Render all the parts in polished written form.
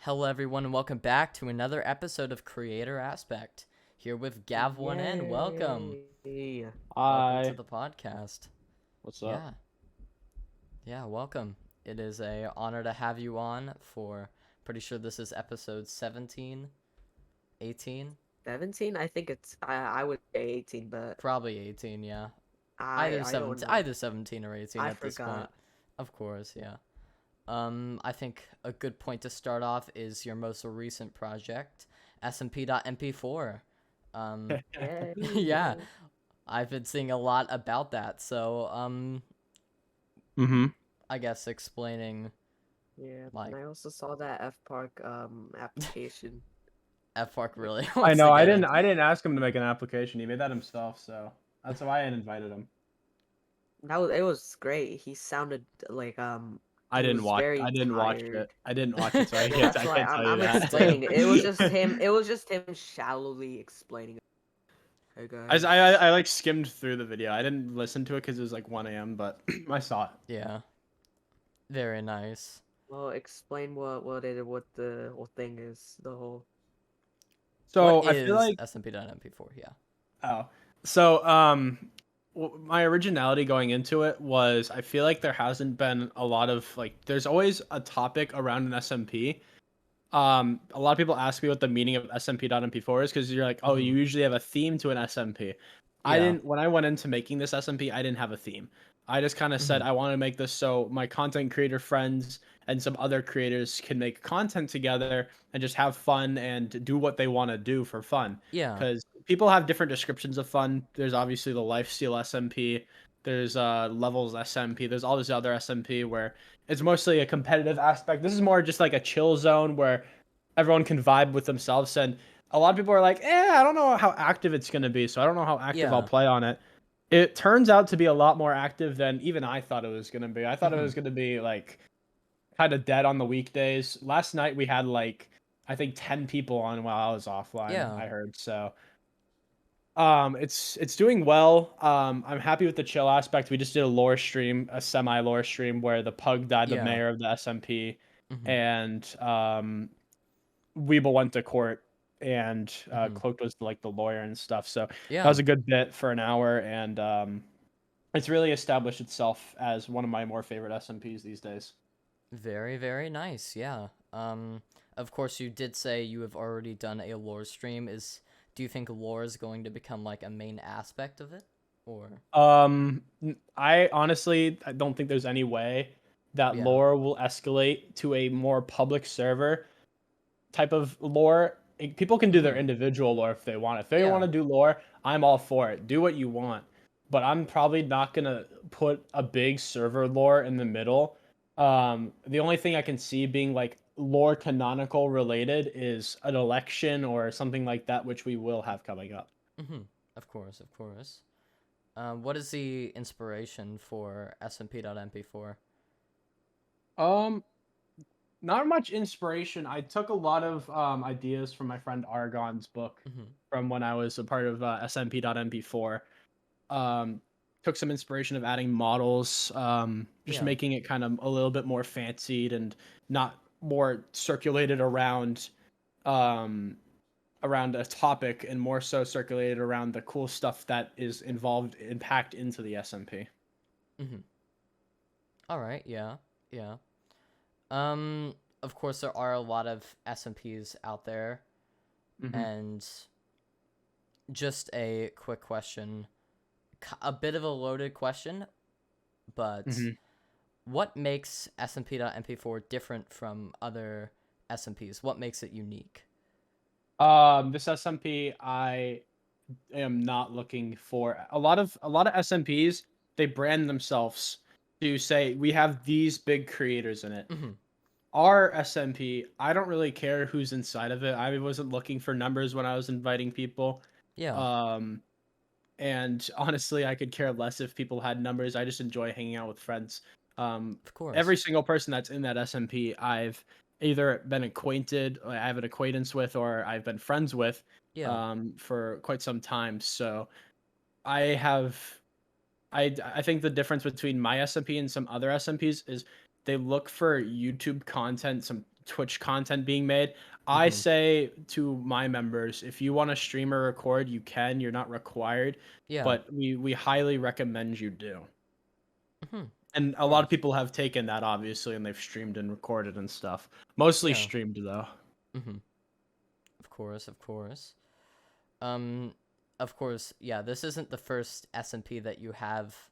Hello, everyone, and welcome back to another episode of Creator Aspect. Here with Gav1n. Welcome. Yay. Welcome to Hi. the podcast. What's up? Yeah, yeah, welcome. It is a honor to have you on for, pretty sure this is episode 17, 18? 17? I think I would say 18, but Probably 18, yeah. I don't know. Either 17 or 18 I at this point. forgot. Of course, yeah. I think a good point to start off is your most recent project, SMP Dot MP4. Yay. Yeah, I've been seeing a lot about that. So, Mm-hmm. I guess explaining Yeah, and like I also saw that F Park application. FARC really I wants know. to I get didn't. in. I didn't ask him to make an application. He made that himself, so that's why I invited him. It was great. He sounded like I he didn't was watch. very I didn't watch it. tired. I didn't watch it, so I Yeah, can't. that's I why can't tell you I'm that. explaining it. It was just him. It was just him shallowly explaining it. Hey I, guys. I I like skimmed through the video. I didn't listen to it because it was like 1 a.m. But I saw it. Yeah, very nice. Well, explain what the whole thing is. The whole. So What I feel is like SMP Dot MP4? Yeah. oh, so my originality going into it was I feel like there hasn't been a lot of like there's always a topic around an SMP. A lot of people ask me what the meaning of SMP.MP4 is because you're like, oh, you Mhm. usually have a theme to an SMP. I Yeah. didn't, when I went into making this SMP, I didn't have a theme. I just kind of said, Mhm. I want to make this so my content creator friends and some other creators can make content together and just have fun and do what they want to do for fun. Yeah. Because people have different descriptions of fun. There's obviously the lifesteal SMP, there's levels SMP, there's all this other SMP where it's mostly a competitive aspect. This is more just like a chill zone where everyone can vibe with themselves. And a lot of people are like, I don't know how active it's going to be. So I don't know how active I'll Yeah. play on it. It turns out to be a lot more active than even I thought it was going to be. I thought it Mhm. was going to be like kind of dead on the weekdays. Last night we had like, I think 10 people on while I was offline, Yeah. I heard. So it's doing well. I'm happy with the chill aspect. We just did a lore stream, a semi lore stream where the pug died, the Yeah. mayor of the SMP, Mhm. and Weeble went to court, and Mhm. Cloaked was like the lawyer and stuff. So that Yeah. was a good bit for an hour, and it's really established itself as one of my more favorite SMPs these days. Very, very nice. Yeah. Of course, you did say you have already done a lore stream. Do you think lore is going to become like a main aspect of it, or I honestly I don't think there's any way that yeah, lore will escalate to a more public server type of lore. People can do their mm-hmm. individual lore if they want. If they want Yeah, to do lore, I'm all for it. Do what you want. But I'm probably not gonna put a big server lore in the middle. The only thing I can see being like lore canonical related is an election or something like that, which we will have coming up. mm-hmm. Of course, of course. What is the inspiration for SMP.MP4? Um, Not much inspiration. I took a lot of ideas from my friend Argon's book Mm-hmm. from when I was a part of SMP.MP4. Um, Took some inspiration of adding models, just Yeah, making it kind of a little bit more fancied and not more circulated um, around a topic and more so circulated around the cool stuff that is involved and packed into the SMP. mm-hmm. All right, yeah, yeah. Um, of course, there are a lot of SMPs out there, Hmm. and just a quick question, a bit of a loaded question, but Hmm. what makes SMP.MP4 different from other SMPs? What makes it unique? This SMP, I am not looking for a lot of SMPs. They brand themselves to say we have these big creators in it. Mm-hmm. Our SMP, I don't really care who's inside of it. I wasn't looking for numbers when I was inviting people. Yeah, Um, and honestly, I could care less if people had numbers. I just enjoy hanging out with friends. of course. Every single person that's in that SMP, I've either been acquainted, I have an acquaintance with, or I've been friends with Yeah. for quite some time. So I have I think the difference between my SMP and some other SMPs is they look for YouTube content, some Twitch content being made. I say to my members, if you want to stream or record, you can. You're not required, Yeah. but we highly recommend you do. Mhm. And a lot of people have taken that, obviously, and they've streamed and recorded and stuff. Mostly Yeah. streamed, though. Mhm. Of course, of course. Um, of course, yeah. This isn't the first SMP that you have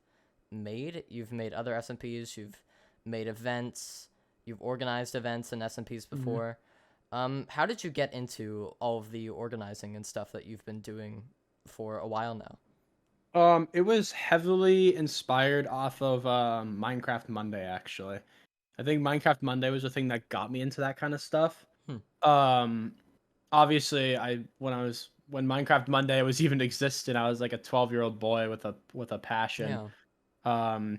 made. You've made other SMPs. You've made events. You've organized events and SMPs before. How did you get into all of the organizing and stuff that you've been doing for a while now? It was heavily inspired off of Minecraft Monday, actually. I think Minecraft Monday was the thing that got me into that kind of stuff. Hmm. Obviously, when Minecraft Monday was even existed, I was like a 12-year-old boy with a passion. Yeah.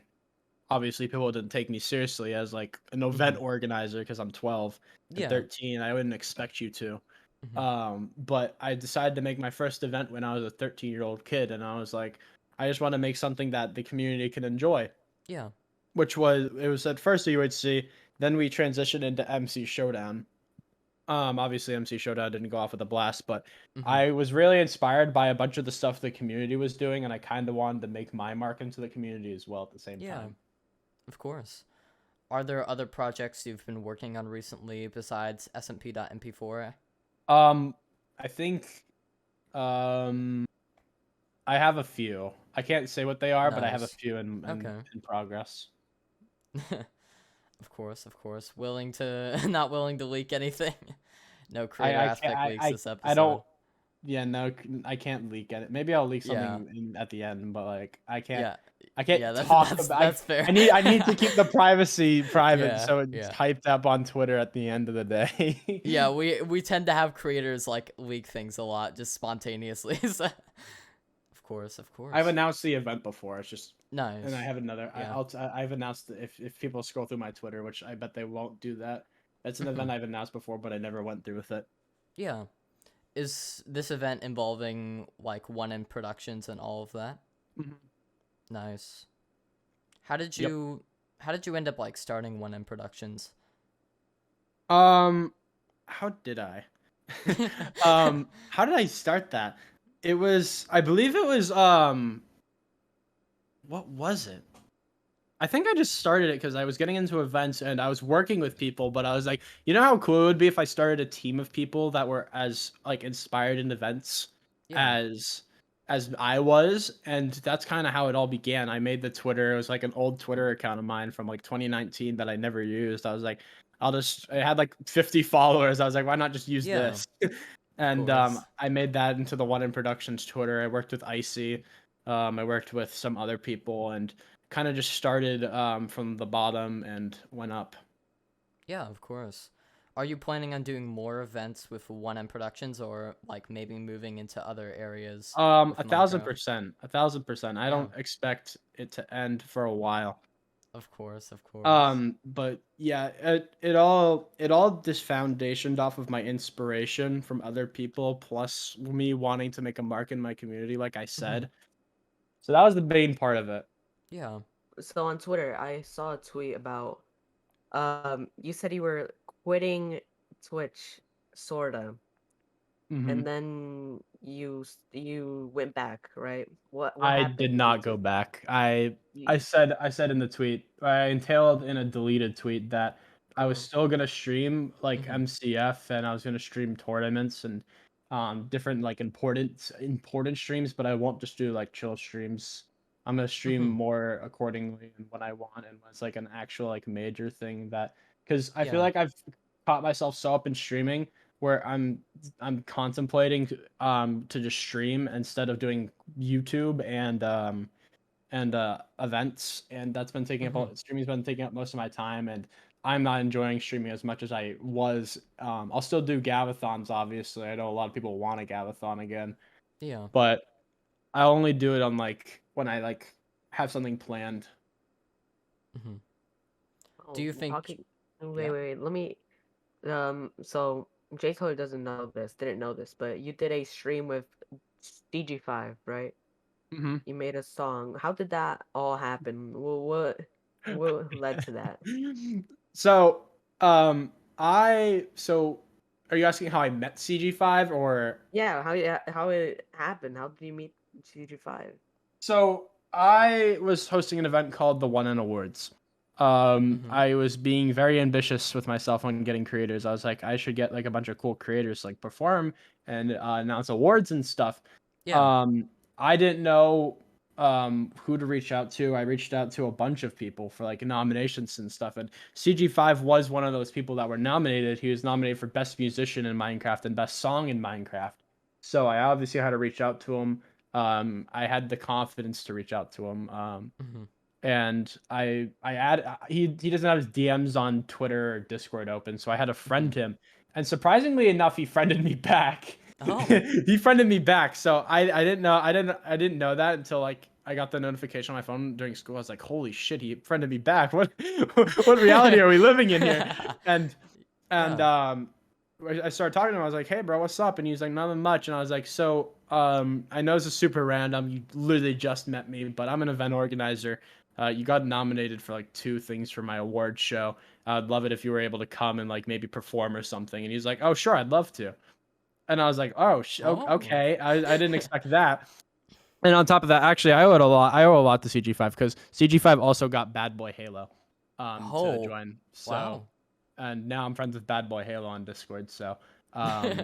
Obviously, people didn't take me seriously as like an event organizer because I'm 12 and Yeah. 13. I wouldn't expect you to. Mhm. But I decided to make my first event when I was a 13-year-old kid, and I was like, I just want to make something that the community can enjoy. Yeah. It was at first a UHC, then we transitioned into MC Showdown. Obviously MC Showdown didn't go off with a blast, but Mhm. I was really inspired by a bunch of the stuff the community was doing, and I kind of wanted to make my mark into the community as well at the same Yeah. time. Of course. Are there other projects you've been working on recently besides SMP Dot MP4? I think um I have a few. I can't say what they are, but I have a Nice. few Okay. in progress. Of course, of course. Willing to not willing to leak anything. No creator I can't aspect leaks this I don't. episode. Yeah, no, I can't leak it. Maybe I'll leak Yeah. something at the end, but like Yeah. I Yeah, can't that's talk that's about. that's fair. I need to keep the privacy private, Yeah, so it's yeah. hyped up on Twitter at the end of the day. Yeah, we tend to have creators like leak things a lot just spontaneously. So. Of course, of I've course. announced the event before. It's just, and I Nice. have another. Yeah. I've announced if people scroll through my Twitter, which I bet they won't do that. That's an event I've announced before, but I never went through with it. Yeah. Is this event involving like Gav1n productions and all of that? Mhm. Nice. How did Yep. you how did you end up like starting Gav1n productions? How did I? How did I start that? I believe it was, what was it? I think I just started it because I was getting into events and I was working with people, but I was like, you know how cool it would be if I started a team of people that were as like inspired in events Yeah. as I was, and that's kind of how it all began. I made the Twitter. It was like an old Twitter account of mine from like 2019 that I never used. I was like, it had like 50 followers. I was like, why not just use Yeah. this? Of And course. I made that into the Gav1n Productions Twitter. I worked with Icy. I worked with some other people and kind of just started from the bottom and went up. Yeah, of course. Are you planning on doing more events with Gav1n productions or like maybe moving into other areas with A thousand Minecraft? percent, 1,000%. I Yeah. don't expect it to end for a while. Of course, of course. But yeah, it all just foundationed off of my inspiration from other people, plus me wanting to make a mark in my community, like I said. So that was the main part of it. Yeah. So on Twitter, I saw a tweet about you said you were quitting Twitch, sorta, Hmm. and then you went back, right? What I did happened? not go back. You I said in the tweet, I entailed in a deleted tweet that I was oh, still gonna stream like Mhm. MCF and I was gonna stream tournaments and different like important streams, but I won't just do like chill streams. I'm gonna stream Mhm. more accordingly and what I want and what's like an actual like major thing that because I feel Yeah. like I've caught myself so up in streaming where I'm contemplating to just stream instead of doing YouTube and events, and that's been taking Mhm. up streaming's been taking up most of my time, and I'm not enjoying streaming as much as I was. I'll still do Gavathons, obviously. I know a lot of people want a Gavathon again, Yeah. but I only do it on like when I like have something planned. Mhm. Do oh, you think talking. Wait, Yeah. wait. Let me. So J Cole doesn't know this, didn't know this, but you did a stream with DG5, right? Hmm. You made a song. How did that all happen? What led to that? So, um, So are you asking how I met CG5 or? Yeah, how it happened? How did you meet CG5? So I was hosting an event called the Gav1n Awards. Mm-hmm. I was being very ambitious with myself on getting creators. I was like, I should get like a bunch of cool creators like perform and announce awards and stuff. Yeah. Um, I didn't know who to reach out to. I reached out to a bunch of people for like nominations and stuff, and CG5 was one of those people that were nominated. He was nominated for Best Musician in Minecraft and Best Song in Minecraft. So I obviously had to reach out to him. I had the confidence to reach out to him. Mm-hmm. And he doesn't have his DMs on Twitter or Discord open, so I had to Mm-hmm. friend him. And surprisingly enough, he friended me back. Oh. He friended me back. So I didn't know that until like I got the notification on my phone during school. I was like, holy shit, he friended me back. What reality are we living in here? And and Yeah. I started talking to him. I was like, "Hey, bro, what's up?" And he was like, "Nothing much." And I was like, "So, I know this is super random. You literally just met me, but I'm an event organizer. You got nominated for like 2 things for my award show. I'd love it if you were able to come and like maybe perform or something." And he's like, "Oh, sure, I'd love to." And I was like, "Oh, Oh. okay. I didn't expect that." And on top of that, actually, I owe it a lot. I owe a lot to CG5 because CG5 also got Bad Boy Halo, to Oh. join. So Wow. and now I'm friends with Bad Boy Halo on Discord. So um,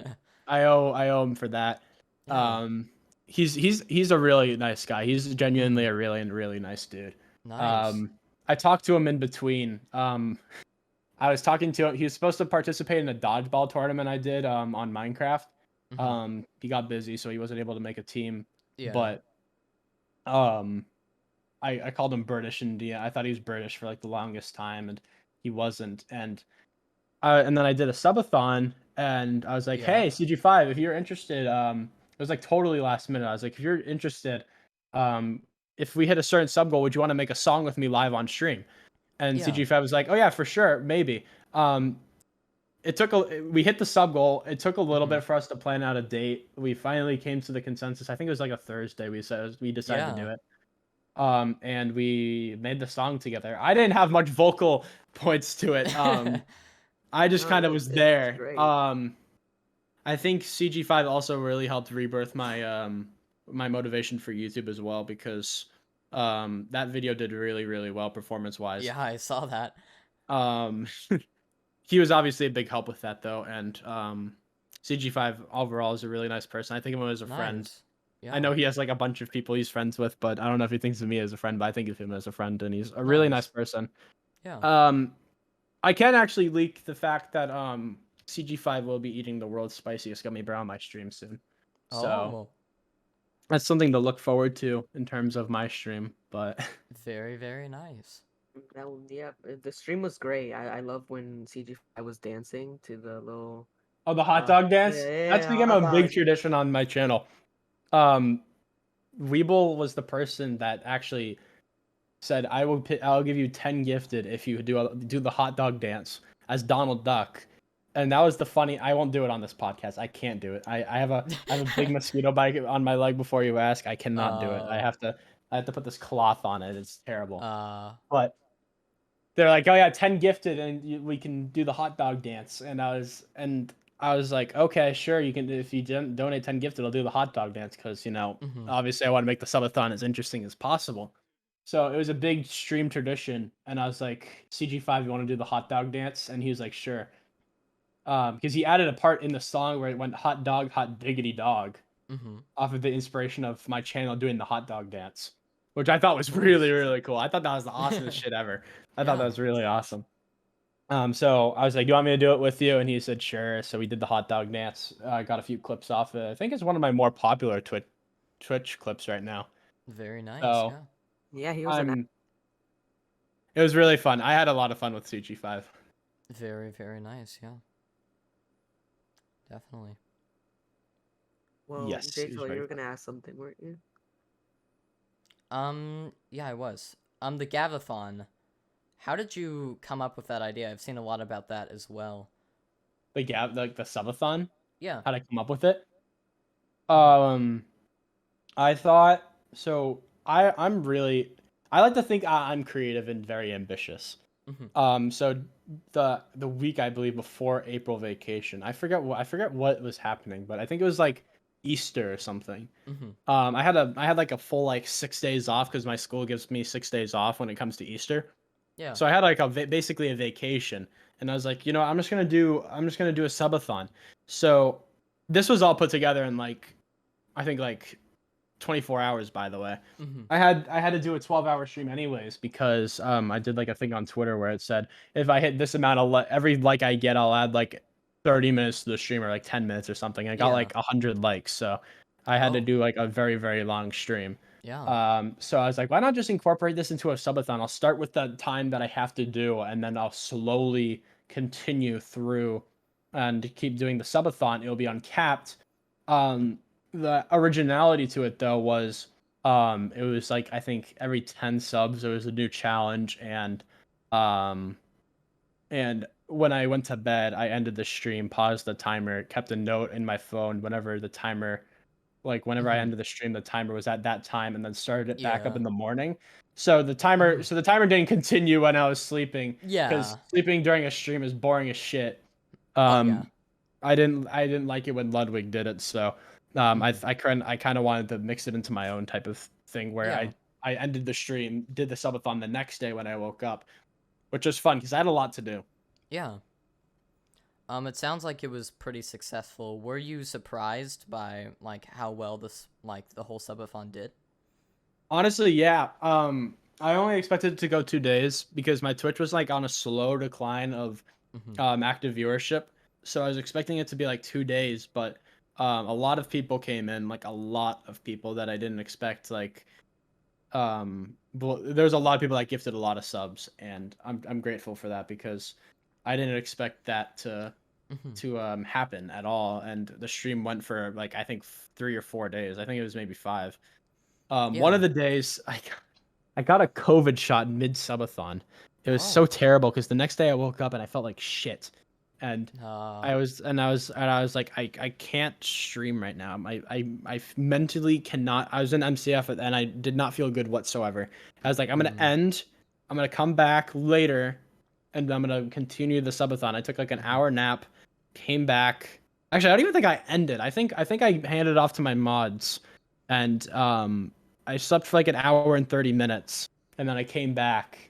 I owe him for that. Yeah. Um, he's a really nice guy. He's Mm-hmm. genuinely a really nice dude. Nice. Um, I talked to him in between. I was talking to him. He was supposed to participate in a dodgeball tournament I did on Minecraft. Mm-hmm. He got busy, so he wasn't able to make a team. Yeah. But um, I called him British India. I thought he was British for like the longest time, and he wasn't. And then I did a subathon, and I was like, Yeah. "Hey, CG5, if you're interested, it was like totally last minute. I was like, if you're interested, um, if we hit a certain sub goal, would you want to make a song with me live on stream?" And Yeah. CG5 was like, "Oh yeah, for sure, maybe." Um, we hit the sub goal. It took a little Mm-hmm. bit for us to plan out a date. We finally came to the consensus. I think it was like a Thursday. We decided to Yeah. do it. And we made the song together. I didn't have much vocal points to it. I just No, kind of was it's there. great. I think CG5 also really helped rebirth my motivation for YouTube as well because that video did really well performance wise. Yeah, I saw that. Um, he was obviously a big help with that though, and CG5 overall is a really nice person. I think of him as a friend. Nice. I Yeah. know he has like a bunch of people he's friends with, but I don't know if he thinks of me as a friend. But I think of him as a friend, and he's a really nice Nice. person. Yeah. Um, I can actually leak the fact that CG5 will be eating the world's spiciest gummy bear on my stream soon. So Oh. that's something to look forward to in terms of my stream. But Very nice. Yeah, the stream was great. I love when CG5 was dancing to the little oh, the hot dog yeah, dance, that's yeah, become hot a big dog. tradition on my channel. Um, Weeble was the person that actually said, I'll give you 10 gifted if you do the hot dog dance as Donald Duck." And that was the funny. I won't do it on this podcast. I can't do it. I have a big mosquito bite on my leg. Before you ask, I cannot do it. uh I have to put this cloth on it. It's terrible. uh But they're like, "Oh yeah, 10 gifted, and we can do the hot dog dance." And I was like, "Okay, sure, you can. If you donate 10 gifted, I'll do the hot dog dance because mhm. obviously I want to make the subathon as interesting as possible." So it was a big stream tradition, and I was like, "CG5, you want to do the hot dog dance?" And he was like, "Sure." Because he added a part in the song where it went hot dog, hot diggity dog, Mhm. off of the inspiration of my channel doing the hot dog dance, which I thought was Nice. really cool. I thought that was the awesomest shit ever. I thought that Yeah. was really awesome. So I was like, "Do you want me to do it with you?" And he said, "Sure." So we did the hot dog dance. I got a few clips off it. I think it's one of my more popular Twitch clips right now. Very nice. So Yeah. Yeah, he was an I'm. It was really fun. I had a lot of fun with CG5. Very nice. Yeah. Definitely. well, Yes, it was J-Joy, you very were fun. gonna ask something, weren't you? Yeah, I was. The Gavathon. How did you come up with that idea? I've seen a lot about that as well. Like the subathon. Yeah. How'd I come up with it? Mhm. Um, I thought so. I like to think I'm creative and very ambitious. So the week I believe before April vacation, I forget what was happening, but I think it was like Easter or something. Mm-hmm. I had like a full like 6 days off because my school gives me 6 days off when it comes to Easter. Yeah. So I had like basically a vacation, and I was like, I'm just gonna do a subathon. So this was all put together in like I think like 24 hours, by the way. Mm-hmm. I had to do a 12-hour stream anyways because I did like a thing on Twitter where it said if I hit this amount of every like I get, I'll add like 30 minutes to the stream or like 10 minutes or something. I got Yeah. like 100 likes, so I had to Oh. do like a very very long stream. Yeah. So I was like, why not just incorporate this into a subathon? I'll start with the time that I have to do, and then I'll slowly continue through and keep doing the subathon. It'll be uncapped. The originality to it though was it was like I think every 10 subs there was a new challenge, um and when I went to bed, I ended the stream, paused the timer, kept a note in my phone whenever the timer like whenever I Mm-hmm. ended the stream, the timer was at that time, and then started it back up Yeah. in the morning. Mm-hmm. So the timer didn't continue when I was sleeping, because Yeah. sleeping during a stream is boring as shit. Oh yeah. Um, I didn't like it when Ludwig did it, so Mm-hmm. I kind of wanted to mix it into my own type of thing where Yeah. I ended the stream, did the subathon the next day when I woke up, which was fun because I had a lot to do. Yeah. It sounds like it was pretty successful. Were you surprised by like how well this like the whole subathon did? Honestly, yeah. I only expected it to go 2 days because my Twitch was like on a slow decline of Mm-hmm. active viewership. So I was expecting it to be like 2 days, but a lot of people came in, like a lot of people that I didn't expect. Like, there was a lot of people that gifted a lot of subs, and I'm grateful for that because I didn't expect that Mm-hmm. to happen at all. And the stream went for like I think 3 or 4 days. I think it was maybe 5. One Yeah. of the days I got a COVID shot mid subathon. It was so Oh. terrible because the next day I woke up and I felt like shit, and Uh. I was like I can't stream right now. I mentally cannot. I was in MCF and I did not feel good whatsoever. I was like I'm gonna Mm, end. I'm gonna come back later, and I'm gonna continue the subathon. I took like an mm-hmm. hour nap, came back. Actually, I don't even think I ended. I think I handed it off to my mods, and I slept for like an hour and 30 minutes, and then I came back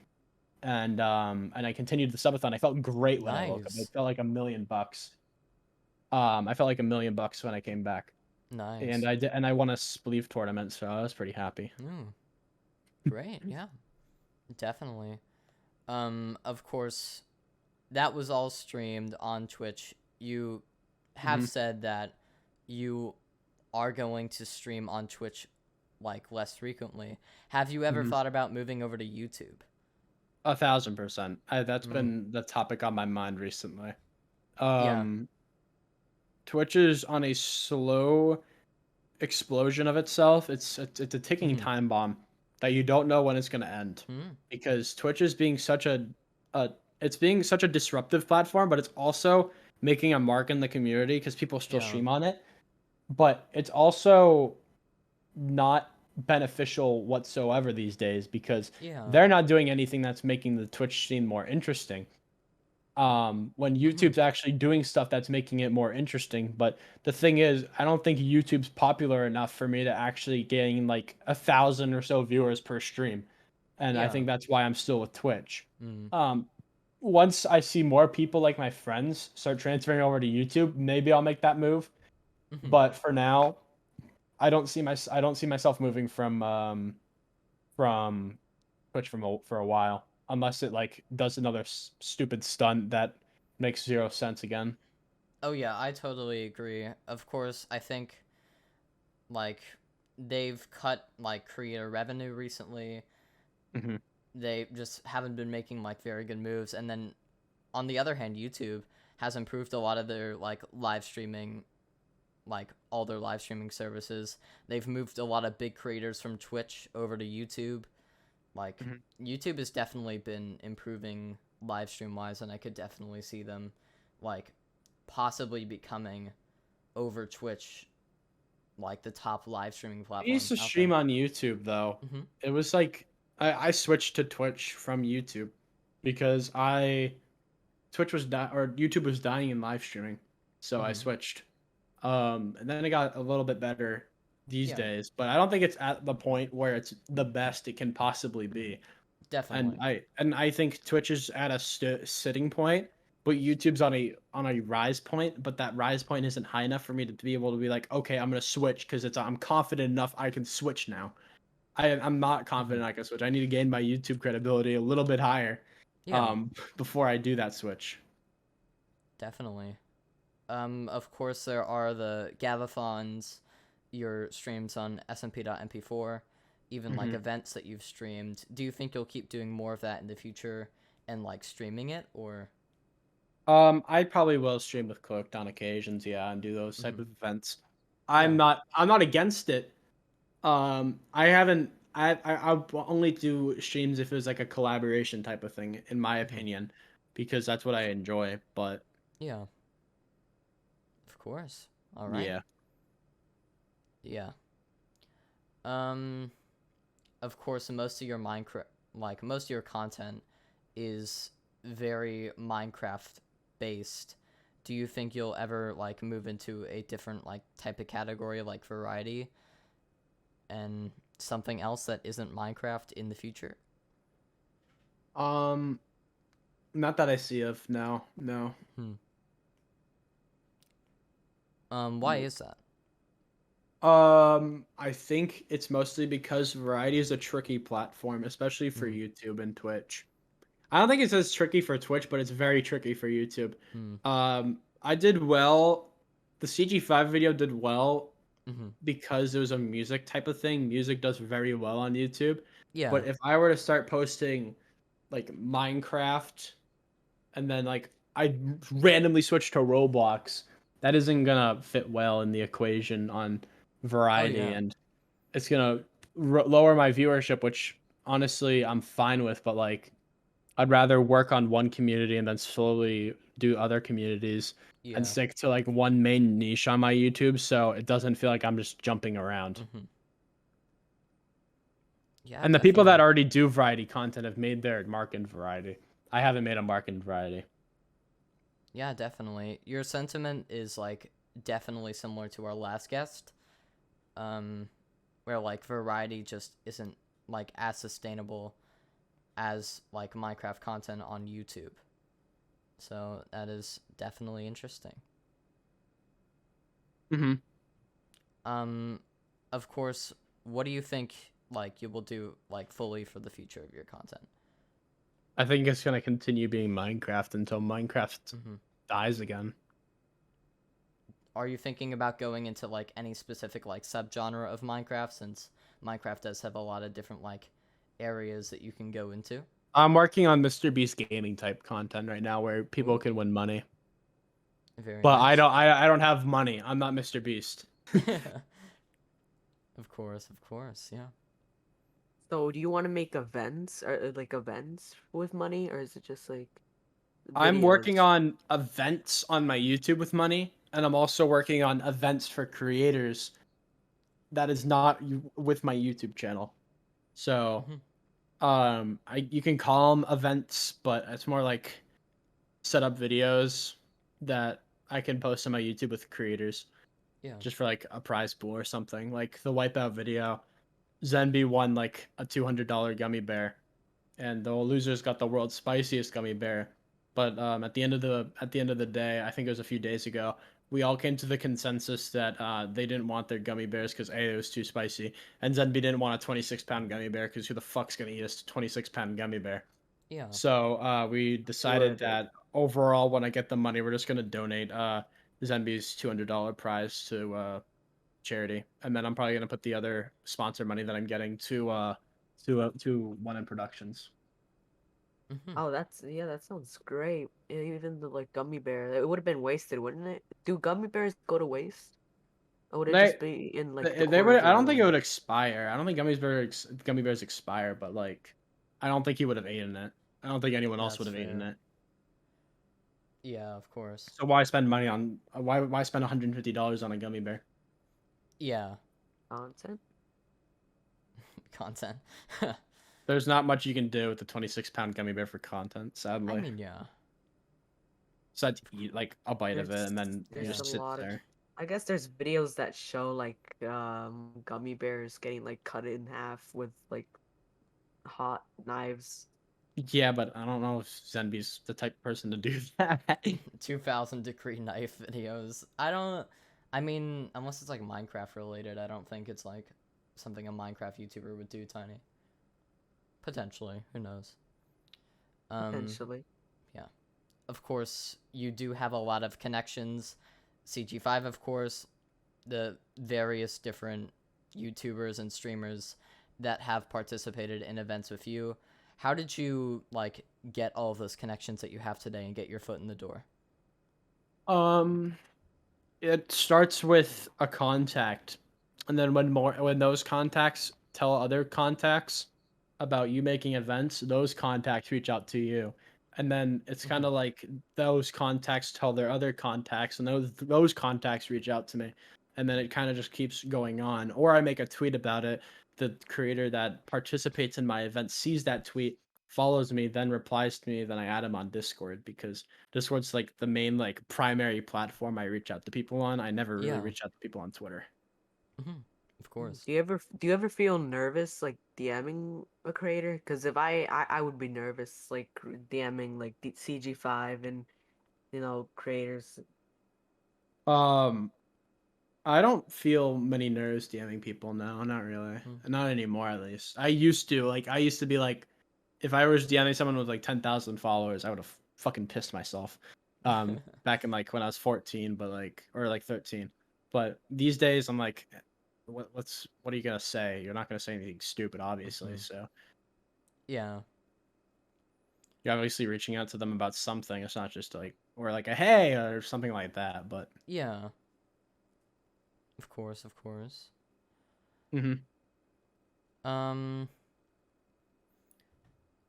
and I continued the subathon. I felt great when I woke up. I Nice. felt like $1,000,000. I felt like $1,000,000 when I came back, and Nice. I won a spleef tournament, so I was pretty happy. Mm, great. Yeah. Definitely. Of course, that was all streamed on Twitch. You have Hmm. said that you are going to stream on Twitch like less frequently. Have you ever Hmm. thought about moving over to YouTube? 1,000%. That's Mm, been the topic on my mind recently. yeah. Um, Twitch is on a slow explosion of itself. It's a ticking Mm-hmm. time bomb that you don't know when it's going to end, Mm, because Twitch is being such a it's being such a disruptive platform, but it's also making a mark in the community because people still yeah. stream on it. But it's also not beneficial whatsoever these days because Yeah. they're not doing anything that's making the Twitch scene more interesting. When Mm-hmm. YouTube's actually doing stuff that's making it more interesting. But the thing is, I don't think YouTube's popular enough for me to actually gain like 1,000 or so viewers per stream. And I Yeah. think that's why I'm still with Twitch. Mm, Um, Once I see more people like my friends start transferring over to YouTube, maybe I'll make that move. mm-hmm. But for now, I don't see myself moving from Twitch for a while, unless it like does another stupid stunt that makes zero sense again. Oh yeah, I totally agree. Of course, I think like they've cut like creator revenue recently. Hmm. They just haven't been making like very good moves, and then on the other hand, YouTube has improved a lot of their like live streaming, like all their live streaming services. They've moved a lot of big creators from Twitch over to YouTube. Like Hmm. YouTube has definitely been improving live stream wise, and I could definitely see them like possibly becoming over Twitch like the top live streaming I used platform to out there. stream on YouTube though. Mm-hmm. It was like I switched to Twitch from YouTube. because Twitch was or YouTube was dying in live streaming, so I Mhm. switched. And then it got a little bit better these Yeah. days, but I don't think it's at the point where it's the best it can possibly be. And Definitely. I think Twitch is at a sitting point, but YouTube's on a rise point, but that rise point isn't high enough for me to be able to be like, okay, I'm gonna switch because I'm confident enough I can switch now. I'm not confident Mhm. I can switch. I need to gain my YouTube credibility a little bit higher, Yeah. before I do that switch. Definitely. Of course, there are the Gavathons, your streams on SMP Dot MP4, even like Hmm. events that you've streamed. Do you think you'll keep doing more of that in the future and like streaming it, or? I probably will stream with Cooked on occasions, yeah, and do those type Mhm. of events. Yeah. I'm not against it. I haven't. I'll only do streams if it was like a collaboration type of thing, in my Mhm. opinion, because that's what I enjoy. But Yeah. Of course. All right. yeah, Yeah. Um. Of course, most of your Minecraft, like most of your content, is very Minecraft based. Do you think you'll ever like move into a different like type of category like variety and something else that isn't Minecraft in the future? um, not that I see of. No, no. Hmm. Why is that? I think it's mostly because variety is a tricky platform, especially for Hmm. YouTube and Twitch. I don't think it's as tricky for Twitch, but it's very tricky for YouTube. Hmm. I did well. The CG5 video did well Hmm. because it was a music type of thing. Music does very well on YouTube. Yeah. But if I were to start posting like Minecraft and then like I randomly switch to Roblox, that isn't gonna fit well in the equation on Oh variety, yeah. and it's gonna lower my viewership, which honestly I'm fine with. But like, I'd rather work on one community and then slowly do other communities and Yeah. stick to like one main niche on my YouTube, so it doesn't feel like I'm just jumping around. Hmm. Yeah, And the people that definitely. already do variety content have made their mark in variety. I haven't made a mark in variety. Yeah, definitely. Your sentiment is like definitely similar to our last guest. Um, where like variety just isn't like as sustainable as like Minecraft content on YouTube. So that is definitely interesting. Hmm. Um, of course, what do you think like you will do like fully for the future of your content? I think it's gonna continue being Minecraft until Minecraft Hmm. dies again. Are you thinking about going into like any specific like subgenre of Minecraft since Minecraft does have a lot of different like areas that you can go into? I'm working on Mr. Beast gaming type content right now where people Ooh, can win money. very But nice. I don't have money. I'm not Mr. Beast. Of course, yeah. So, do you want to make events or like events with money, or is it just like I'm working videos? on events on my YouTube with money, and I'm also working on events for creators that is not with my YouTube channel. So, Hmm. you can call them events, but it's more like set up videos that I can post on my YouTube with creators Yeah. just for like a prize pool or something. Like the wipeout video, Zenby won like a $200 gummy bear, and the losers got the world's spiciest gummy bear. But at the end of the day, I think it was a few days ago, we all came to the consensus that they didn't want their gummy bears because A, it was too spicy, and Zenby didn't want a 26-pound gummy bear because who the fuck's gonna eat a 26-pound gummy bear? Yeah. So we decided Would that overall, when I get the money, we're just gonna donate Zenby's $200 prize to charity, and then I'm probably gonna put the other sponsor money that I'm getting to One in Productions. Hmm. Oh, that's yeah, that sounds great. Even the like gummy bear, it would have been wasted, wouldn't it? Do gummy bears go to waste? Or would it They just be in like the they corner would. of I your don't think it room? would expire. I don't think gummy bears expire, but like, I don't think he would have eaten it. I don't think anyone else would That's have eaten fair. it. Yeah, of course. So why spend money on why spend $150 on a gummy bear? Yeah, Content? content. There's not much you can do with the 26-pound gummy bear for content, sadly. I mean, yeah. So I'd eat like a bite of it There's and then there's Yeah. a just sit lot of there. I guess there's videos that show like gummy bears getting like cut in half with like hot knives. Yeah, but I don't know if Zenby's the type of person to do that. 2000-degree knife videos. I don't. I mean, unless it's like Minecraft related, I don't think it's like something a Minecraft YouTuber would do. Tiny. Potentially, who knows? Um, Potentially. yeah. Of course, you do have a lot of connections. CG5, of course, the various different YouTubers and streamers that have participated in events with you. How did you like get all of those connections that you have today and get your foot in the door? Um, it starts with a contact, and then when those contacts tell other contacts about you making events, those contacts reach out to you, and then it's kind Mhm. of like those contacts tell their other contacts, and those contacts reach out to me, and then it kind of just keeps going on. Or I make a tweet about it. The creator that participates in my event sees that tweet, follows me, then replies to me, then I add him on Discord because Discord's like the main like primary platform I reach out to people on. I never really Yeah. reach out to people on Twitter. Of course. Do you ever feel nervous like DMing a creator? Because if I would be nervous like DMing like CG5 and creators. Um, I don't feel many nerves DMing people now, not really. Mhm. Not anymore at least. I used to be like if I was DMing someone with like 10,000 followers, I would have fucking pissed myself. Back in like when I was 14, but like or like 13. But these days I'm like what are you gonna say? You're not gonna say anything stupid, obviously. Mhm. So Yeah. you're obviously reaching out to them about something. It's not just like or like a hey or something like that. But Yeah. Of course. Of course. hmm Um.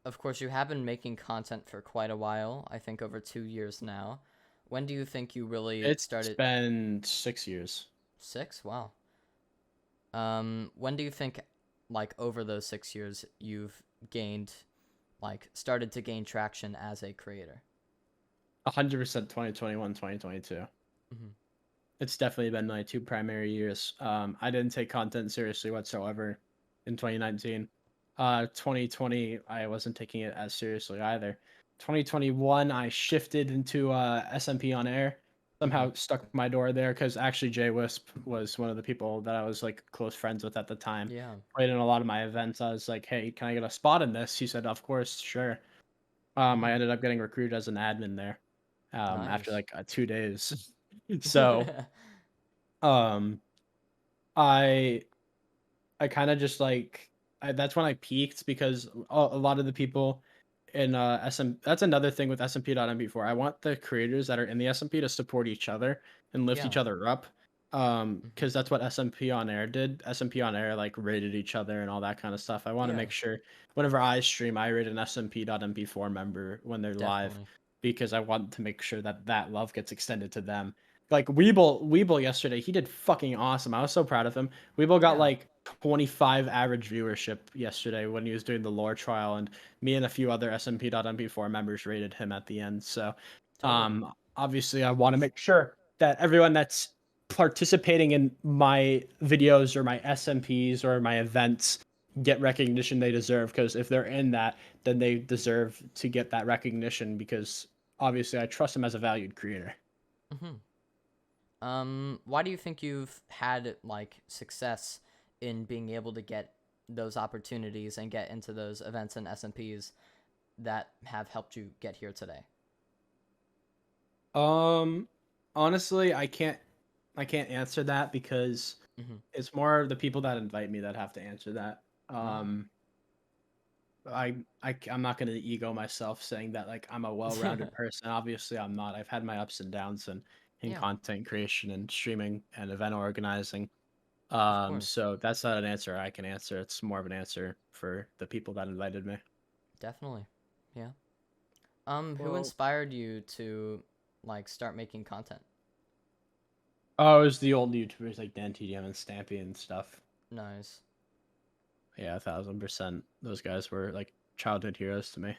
Of course, you have been making content for quite a while. I think over 2 years now. When do you think you really it's started? been 6 years. 6? Wow. When do you think, like, over those 6 years, you've gained, like, started to gain traction as a creator? 100% 2021, 2022. Mm-hmm. It's definitely been my two primary years. I didn't take content seriously whatsoever in 2019. 2020, I wasn't taking it as seriously either. 2021, I shifted into SMP on air. Mm-hmm. Somehow stuck my door there because actually Jay Wisp was one of the people that I was like close friends with at the time. Yeah. Played in a lot of my events. I was like, "Hey, can I get a spot in this?" He said, "Of course, sure." I Mm-hmm. ended up getting recruited as an admin there. After Nice. like 2 days. So um I I kind of just like that's when I peaked because a lot of the people in SM that's another thing with SMP Dot MP4. I want the creators that are in the SMP to support each other and lift each Yeah. other up. Mm-hmm. Because that's what SMP on air did. SMP on air like rated each other and all that kind of stuff. I want to Yeah. make sure whenever I stream, I rate an SMP Dot MP4 member when they're live Definitely. because I want to make sure that that love gets extended to them. Like Weeble yesterday, he did fucking awesome. I was so proud of him. Weeble got Yeah. like 25 average viewership yesterday when he was doing the lore trial, and me and a few other SMP.MP4 members rated him at the end. So, Totally. obviously, I want to make sure that everyone that's participating in my videos or my SMPs or my events get recognition they deserve. Because if they're in that, then they deserve to get that recognition. Because obviously, I trust them as a valued creator. Mm-hmm. Why do you think you've had like success in being able to get those opportunities and get into those events and SMPs that have helped you get here today? Um, honestly, I can't answer that because Mm-hmm. it's more of the people that invite me that have to answer that. Yeah. Um, I'm not gonna ego myself saying that like I'm a well-rounded person. Obviously, I'm not. I've had my ups and downs in Yeah, content creation and streaming and event organizing. of course. So that's not an answer I can answer. It's more of an answer for the people that invited me. Definitely. Yeah. Who Well, inspired you to like start making content? Oh, it was the old YouTubers like Dan TDM and Stampy and stuff. Nice. Yeah, 1000%. Those guys were like childhood heroes to me.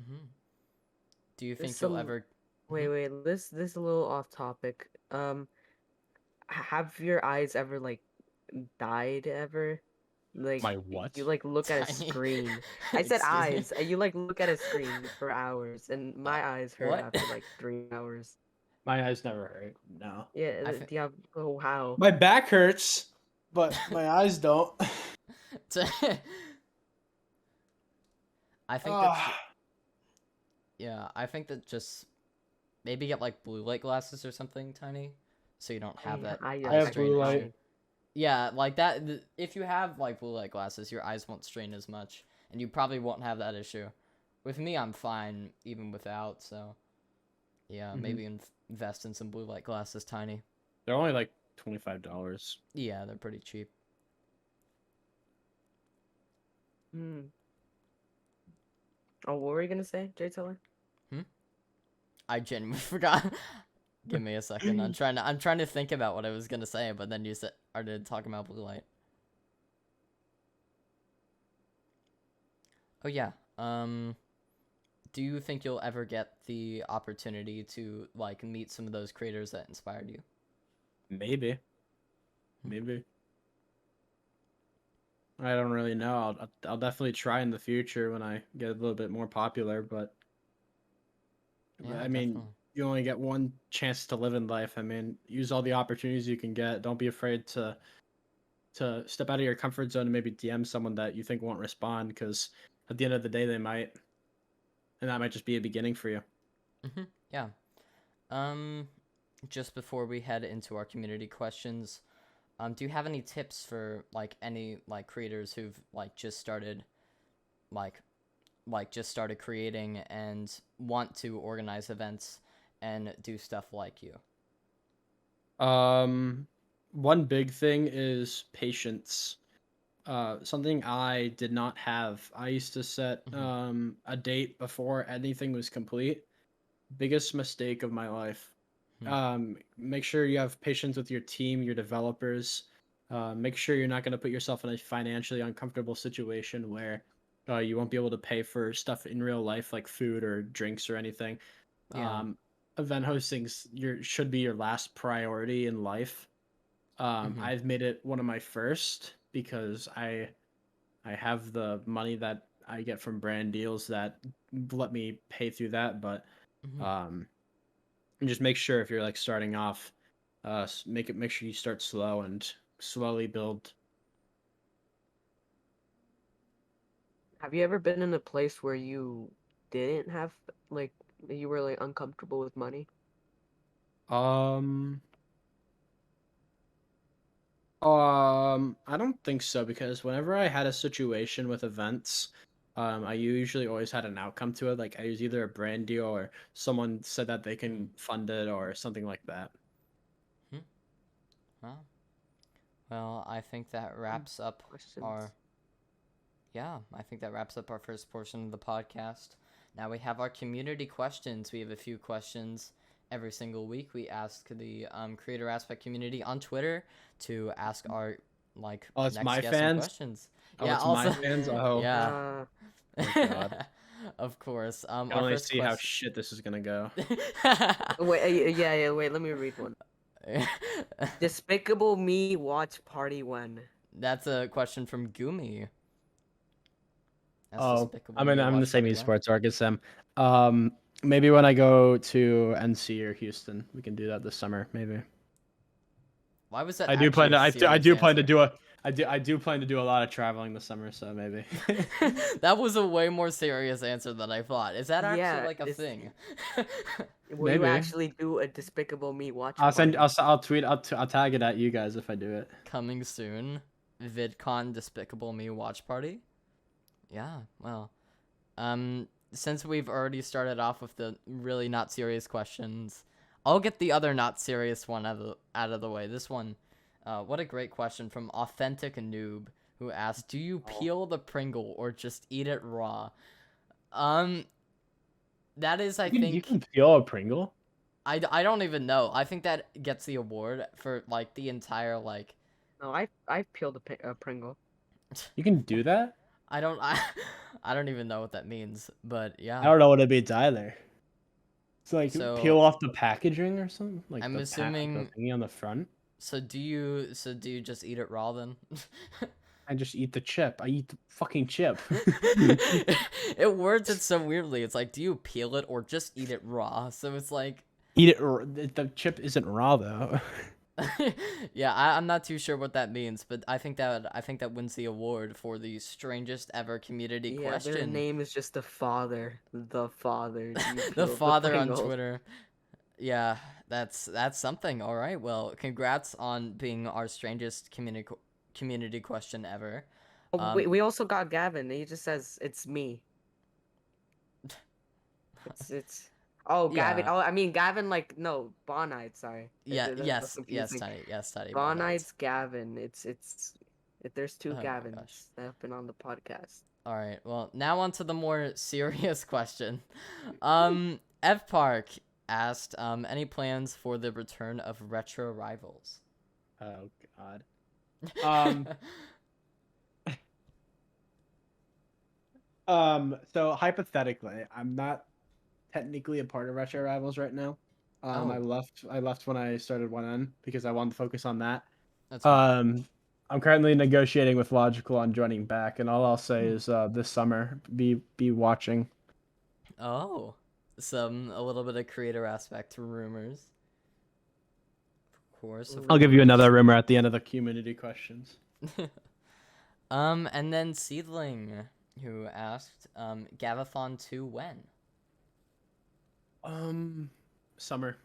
Hmm. Do you This think you'll some ever? wait, Mhm. wait. This a little off topic. Have your eyes ever like died ever? Like My you what? like look at a Tiny. screen. I said Excuse me. eyes. You like look at a screen for hours, and Uh, my eyes hurt what? after like 3 hours. My eyes never hurt. No. Yeah, I think. do you have? Oh wow. My back hurts, but my eyes don't. I think that's Ah, yeah. I think that just maybe get like blue light glasses or something, Tiny, so you don't have that I eye have I strain blue light. issue. Yeah, like that. If you have like blue light glasses, your eyes won't strain as much, and you probably won't have that issue. With me, I'm fine even without. So yeah, Mhm. maybe invest in some blue light glasses, Tiny. They're only like $25. Yeah, they're pretty cheap. Hmm. Oh, what were you gonna say, Jay Teller? Hmm? I genuinely forgot. Give me a second. I'm trying to think about what I was gonna say, but then you started talking about blue light. Oh yeah. Do you think you'll ever get the opportunity to like meet some of those creators that inspired you? Maybe. Maybe. I don't really know. I'll definitely try in the future when I get a little bit more popular, but Yeah, I mean, definitely. you only get one chance to live in life. I mean, use all the opportunities you can get. Don't be afraid to step out of your comfort zone and maybe DM someone that you think won't respond, because at the end of the day they might, and that might just be a beginning for you. Yeah. Um, just before we head into our community questions, do you have any tips for like any like creators who've like like just started creating and want to organize events and do stuff like you? Um, One big thing is patience. Something I did not have. I used to set Hmm. a date before anything was complete. Biggest mistake of my life. Hmm. Make sure you have patience with your team, your developers. Make sure you're not going to put yourself in a financially uncomfortable situation where you won't be able to pay for stuff in real life like food or drinks or anything. Yeah. Um, Event hosting's should be your last priority in life. Hmm. I've made it one of my first because I have the money that I get from brand deals that let me pay through that, but Hmm. um, and just make sure if you're like starting off, make sure you start slow and slowly build. Have you ever been in a place where you didn't have like you were like uncomfortable with money? Um, I don't think so, because whenever I had a situation with events, I usually always had an outcome to it. Like I use either a brand deal or someone said that they Hmm. can fund it or something like that. Hmm. Well, well, I think that Um, wraps up our questions. yeah, I think that wraps up our first portion of the podcast. Now we have our community questions. We have a few questions every single week. We ask the creator aspect community on Twitter to ask our like Oh, it's next my guest some fans. questions. Oh, Yeah, it's my also, fans. Yeah. Oh, yeah, oh God. of course. I can Our only first see how question. shit this is gonna go. Wait, yeah. Wait, let me read one. Despicable Me watch party when? That's a question from Gumi. That's Oh, despicable. Me I'm in the watch same party when. esports org as Sam. Maybe when I go to NC or Houston, we can do that this summer. Maybe. Why was that I do actually plan a to. I serious do plan to answer? do a. I do plan to do a lot of traveling this summer, so maybe. That was a way more serious answer than I thought. Is that actually Yeah, like a this thing? will you Maybe. actually do a Despicable Me watch I'll send. party? I'll tweet. I'll tag it at you guys if I do it. Coming soon. VidCon Despicable Me watch party? Yeah, well. Since we've already started off with the really not serious questions, I'll get the other not serious one out of the way. This one, what a great question from Authentic Noob, who asked, "Do you Oh. peel the Pringle or just eat it raw?" Um, that is, I You think, can peel a Pringle. I don't even know. I think that gets the award for like the entire like No, I've peeled a Pringle. You can do that? I don't I don't even know what that means, but I yeah. don't know what it means either. It's like peel So off the packaging or something, like I'm the assuming. thingy on the front. So do you just eat it raw then? I just eat the chip. I eat the fucking chip. It words it so weirdly. It's like, do you peel it or just eat it raw? So it's like, Eat it. The chip isn't raw though. yeah, I'm not too sure what that means, but I think that wins the award for the strangest ever community Yeah, their question. name is just the father. The father. Do you The peel the father on Pringles? Twitter. Yeah, that's something. All right. Well, congrats on being our strangest community question ever. Oh, we also got Gavin. He just says it's me. It's oh Gavin. Yeah. Oh, I mean Gavin. Like no, Bonite. Sorry. Yeah. That's Yes. Yes, confusing. Tiny. Yes, Tiny. Bonite's Gavin. There's two Oh my gosh. Gavins that have been on the podcast. All right. Well, now on to the more serious question. F Park asked, any plans for the return of retro rivals? Oh God. Um. So hypothetically, I'm not technically a part of Retro Rivals right now. I Oh, left when I started 1N because I wanted to focus on that. that's fine. I'm currently negotiating with Logical on joining back, and all I'll say is this summer be watching. Oh, a little bit of creator aspect rumors. Of course, of I'll give you course. another rumor at the end of the community questions. And then Seedling, who asked, Gavathon 2 when? Summer,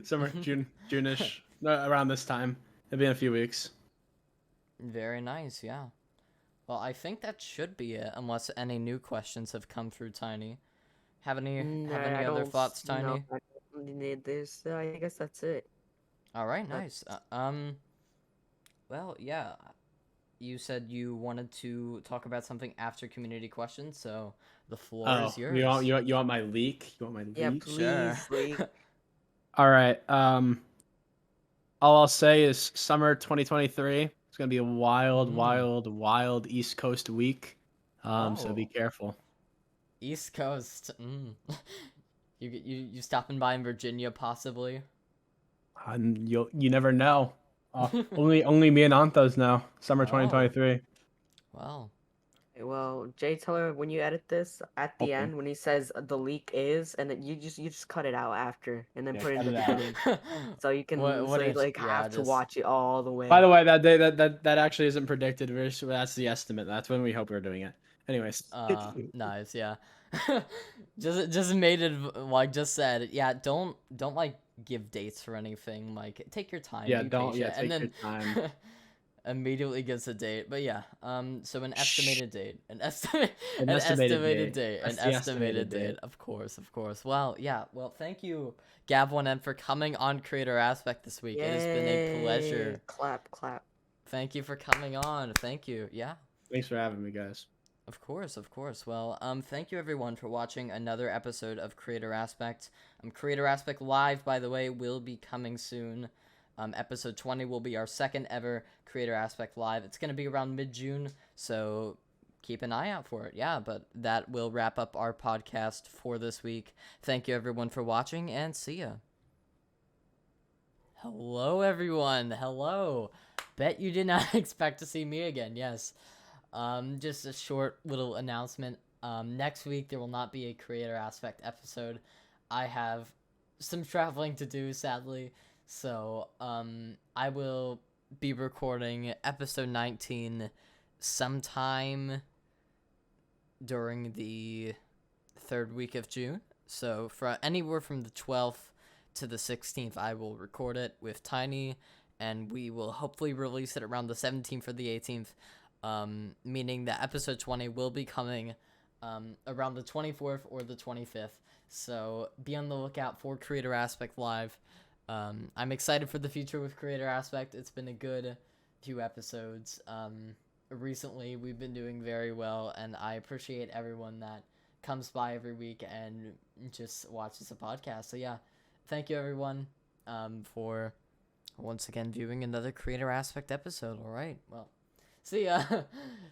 summer, June-ish, around this time. It'll be in a few weeks. Very nice, yeah. Well, I think that should be it, unless any new questions have come through, Tiny. Have any I other don't. thoughts, No, Tiny? I don't need this. I guess that's it. All right, nice. That's Well, yeah. You said you wanted to talk about something after community questions, so the floor is yours. You want my leak? You want my yeah. leak? Sure. Please, like All right. All I'll say is summer 2023. It's gonna be a wild, wild East Coast week. So be Oh, careful. East Coast. You stopping by in Virginia possibly? You never know. Only me and Anthos know. Summer Oh, 2023. well. well, Jay, tell her when you edit this at the Okay. end when he says the leak is, and then you just cut it out after, and then Yeah, put it in cut the it out. beginning, so you can What so you if, like yeah, have to just watch it all the way. By the way, that day that actually isn't predicted. That's the estimate. That's when we hope we're doing it. Anyways. nice, yeah. Just made it like just said, yeah, don't like give dates for anything. Like take your time, Yeah, be don't. patient, Yeah, and take your then time. immediately gives a date. But yeah, so an Shh. estimated date. An An estimated estimated date. date. An That's the estimated estimated date. date. Of course, of course. Well, yeah. Well, thank you, Gav1n, for coming on Creator Aspect this week. It has been a pleasure. Yay! Clap, clap. Thank you for coming on. Thank you. Yeah. Thanks for having me, guys. Of course, of course. Well, thank you everyone for watching another episode of Creator Aspect. Creator Aspect Live, by the way, will be coming soon. Episode 20 will be our second ever Creator Aspect Live. It's going to be around mid-June, so keep an eye out for it. Yeah, but that will wrap up our podcast for this week. Thank you everyone for watching, and see ya. Hello, everyone. Hello. Bet you did not expect to see me again. Yes. Just a short little announcement. Next week there will not be a Creator Aspect episode. I have some traveling to do, sadly. So, I will be recording episode 19 sometime during the third week of June. So, for anywhere from the 12th to the 16th, I will record it with Tiny, and we will hopefully release it around the 17th or the 18th. Meaning that episode 20 will be coming around the 24th or the 25th. So be on the lookout for Creator Aspect Live. I'm excited for the future with Creator Aspect. It's been a good few episodes. Recently, we've been doing very well, and I appreciate everyone that comes by every week and just watches the podcast. So yeah, thank you everyone for once again viewing another Creator Aspect episode. All right, well. See ya.